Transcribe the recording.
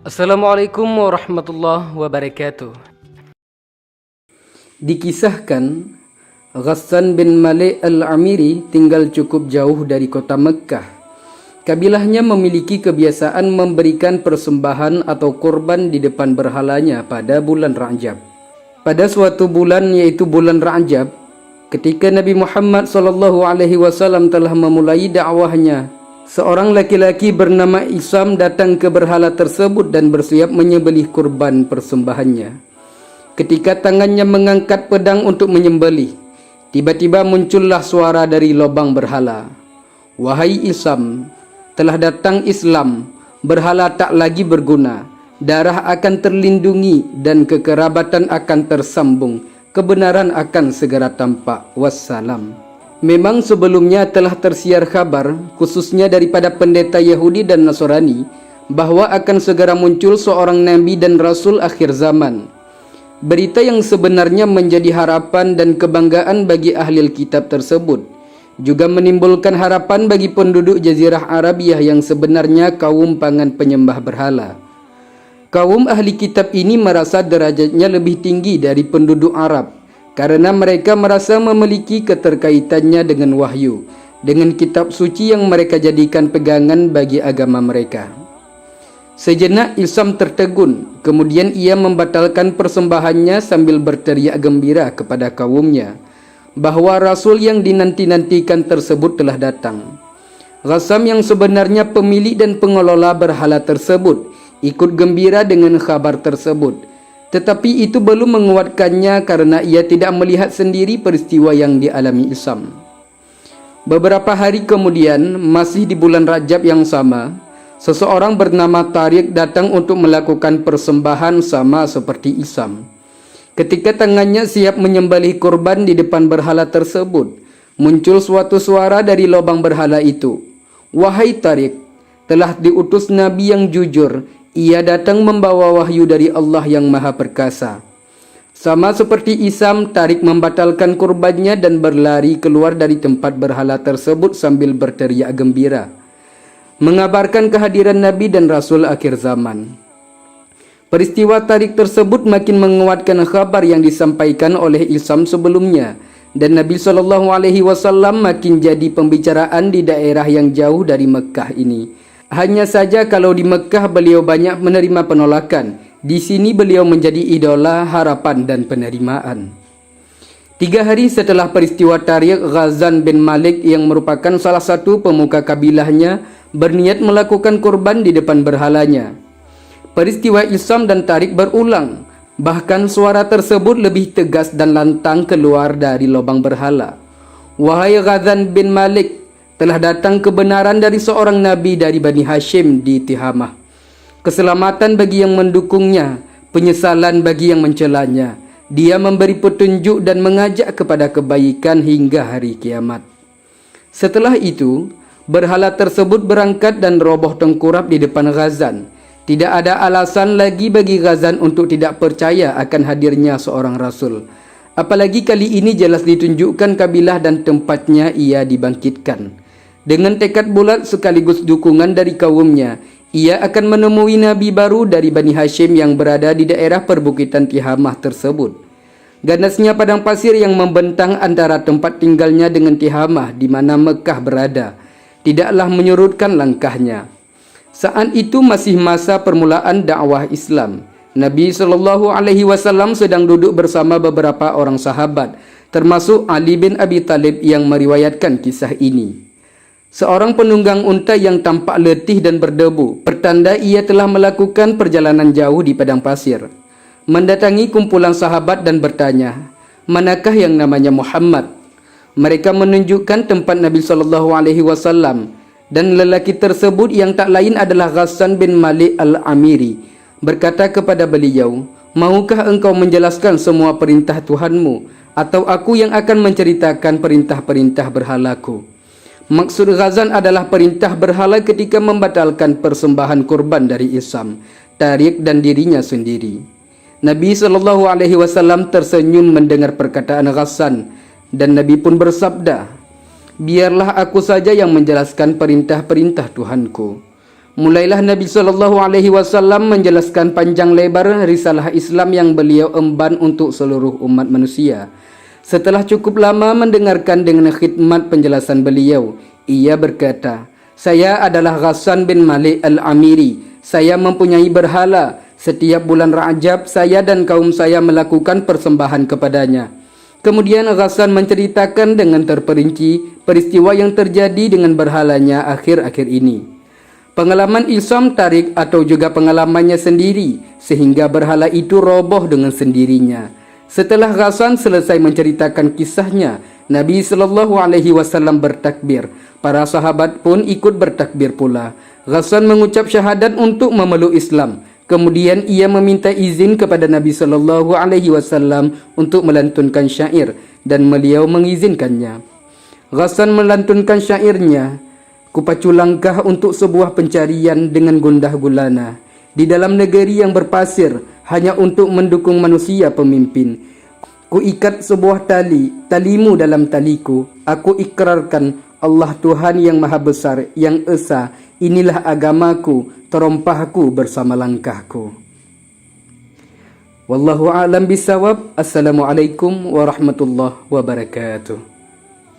Assalamualaikum warahmatullahi wabarakatuh. Dikisahkan, Ghassan bin Malik al-Amiri tinggal cukup jauh dari kota Mekkah. Kabilahnya memiliki kebiasaan memberikan persembahan atau kurban di depan berhalanya pada bulan Rajab. Pada suatu bulan, yaitu bulan Rajab, ketika Nabi Muhammad SAW telah memulai dakwahnya, seorang laki-laki bernama Isam datang ke berhala tersebut dan bersiap menyembelih kurban persembahannya. Ketika tangannya mengangkat pedang untuk menyembelih, tiba-tiba muncullah suara dari lubang berhala. "Wahai Isam, telah datang Islam, berhala tak lagi berguna, darah akan terlindungi dan kekerabatan akan tersambung, kebenaran akan segera tampak, wassalam." Memang sebelumnya telah tersiar kabar, khususnya daripada pendeta Yahudi dan Nasrani, bahwa akan segera muncul seorang nabi dan rasul akhir zaman. Berita yang sebenarnya menjadi harapan dan kebanggaan bagi ahli kitab tersebut, juga menimbulkan harapan bagi penduduk Jazirah Arabiah yang sebenarnya kaum pangan penyembah berhala. Kaum ahli kitab ini merasa derajatnya lebih tinggi dari penduduk Arab, karena mereka merasa memiliki keterkaitannya dengan wahyu, dengan kitab suci yang mereka jadikan pegangan bagi agama mereka. Sejenak Isam tertegun, kemudian ia membatalkan persembahannya sambil berteriak gembira kepada kaumnya bahwa Rasul yang dinanti-nantikan tersebut telah datang. Ghassan yang sebenarnya pemilik dan pengelola berhala tersebut ikut gembira dengan kabar tersebut, tetapi itu belum menguatkannya karena ia tidak melihat sendiri peristiwa yang dialami Isam. Beberapa hari kemudian, masih di bulan Rajab yang sama, seseorang bernama Tariq datang untuk melakukan persembahan sama seperti Isam. Ketika tangannya siap menyembelih kurban di depan berhala tersebut, muncul suatu suara dari lubang berhala itu. "Wahai Tariq, telah diutus Nabi yang jujur. Ia datang membawa wahyu dari Allah yang Maha Perkasa." Sama seperti Isam, Tariq membatalkan kurbannya dan berlari keluar dari tempat berhala tersebut sambil berteriak gembira, mengabarkan kehadiran Nabi dan Rasul akhir zaman. Peristiwa Tariq tersebut makin menguatkan kabar yang disampaikan oleh Isam sebelumnya, dan Nabi SAW makin jadi pembicaraan di daerah yang jauh dari Mekkah ini. Hanya saja kalau di Mekkah beliau banyak menerima penolakan, di sini beliau menjadi idola, harapan dan penerimaan. 3 hari setelah peristiwa Tariq, Ghassan bin Malik yang merupakan salah satu pemuka kabilahnya berniat melakukan kurban di depan berhalanya. Peristiwa Isam dan Tariq berulang, bahkan suara tersebut lebih tegas dan lantang keluar dari lubang berhala. "Wahai Ghassan bin Malik, telah datang kebenaran dari seorang nabi dari Bani Hashim di Tihamah. Keselamatan bagi yang mendukungnya, penyesalan bagi yang mencelanya. Dia memberi petunjuk dan mengajak kepada kebaikan hingga hari kiamat." Setelah itu, berhala tersebut berangkat dan roboh tengkurap di depan Ghassan. Tidak ada alasan lagi bagi Ghassan untuk tidak percaya akan hadirnya seorang rasul. Apalagi kali ini jelas ditunjukkan kabilah dan tempatnya ia dibangkitkan. Dengan tekad bulat sekaligus dukungan dari kaumnya, ia akan menemui nabi baru dari Bani Hashim yang berada di daerah perbukitan Tihamah tersebut. Ganasnya padang pasir yang membentang antara tempat tinggalnya dengan Tihamah di mana Mekkah berada tidaklah menyurutkan langkahnya. Saat itu masih masa permulaan dakwah Islam. Nabi SAW sedang duduk bersama beberapa orang sahabat, termasuk Ali bin Abi Thalib yang meriwayatkan kisah ini. Seorang penunggang unta yang tampak letih dan berdebu, pertanda ia telah melakukan perjalanan jauh di padang pasir, mendatangi kumpulan sahabat dan bertanya, "Manakah yang namanya Muhammad?" Mereka menunjukkan tempat Nabi SAW, dan lelaki tersebut yang tak lain adalah Ghassan bin Malik al-Amiri berkata kepada beliau, "Maukah engkau menjelaskan semua perintah Tuhanmu, atau aku yang akan menceritakan perintah-perintah berhalaku?" Maksud Ghassan adalah perintah berhala ketika membatalkan persembahan kurban dari Isam, Tariq dan dirinya sendiri. Nabi SAW tersenyum mendengar perkataan Ghassan, dan Nabi pun bersabda, "Biarlah aku saja yang menjelaskan perintah-perintah Tuhanku." Mulailah Nabi SAW menjelaskan panjang lebar risalah Islam yang beliau emban untuk seluruh umat manusia. Setelah cukup lama mendengarkan dengan khidmat penjelasan beliau, ia berkata, "Saya adalah Ghassan bin Malik al-Amiri. Saya mempunyai berhala. Setiap bulan Rajab, saya dan kaum saya melakukan persembahan kepadanya." Kemudian Ghassan menceritakan dengan terperinci peristiwa yang terjadi dengan berhalanya akhir-akhir ini. Pengalaman Ilsam tarik atau juga pengalamannya sendiri, sehingga berhala itu roboh dengan sendirinya. Setelah Ghassan selesai menceritakan kisahnya, Nabi SAW bertakbir. Para sahabat pun ikut bertakbir pula. Ghassan mengucap syahadat untuk memeluk Islam. Kemudian ia meminta izin kepada Nabi SAW untuk melantunkan syair, dan beliau mengizinkannya. Ghassan melantunkan syairnya, "Kupacu langkah untuk sebuah pencarian dengan gundah gulana di dalam negeri yang berpasir hanya untuk mendukung manusia pemimpin. Ku ikat sebuah tali, talimu dalam taliku. Aku ikrarkan Allah Tuhan yang Maha Besar, yang Esa. Inilah agamaku, terompahku bersama langkahku." Wallahu a'lam bisawab. Assalamualaikum warahmatullahi wabarakatuh.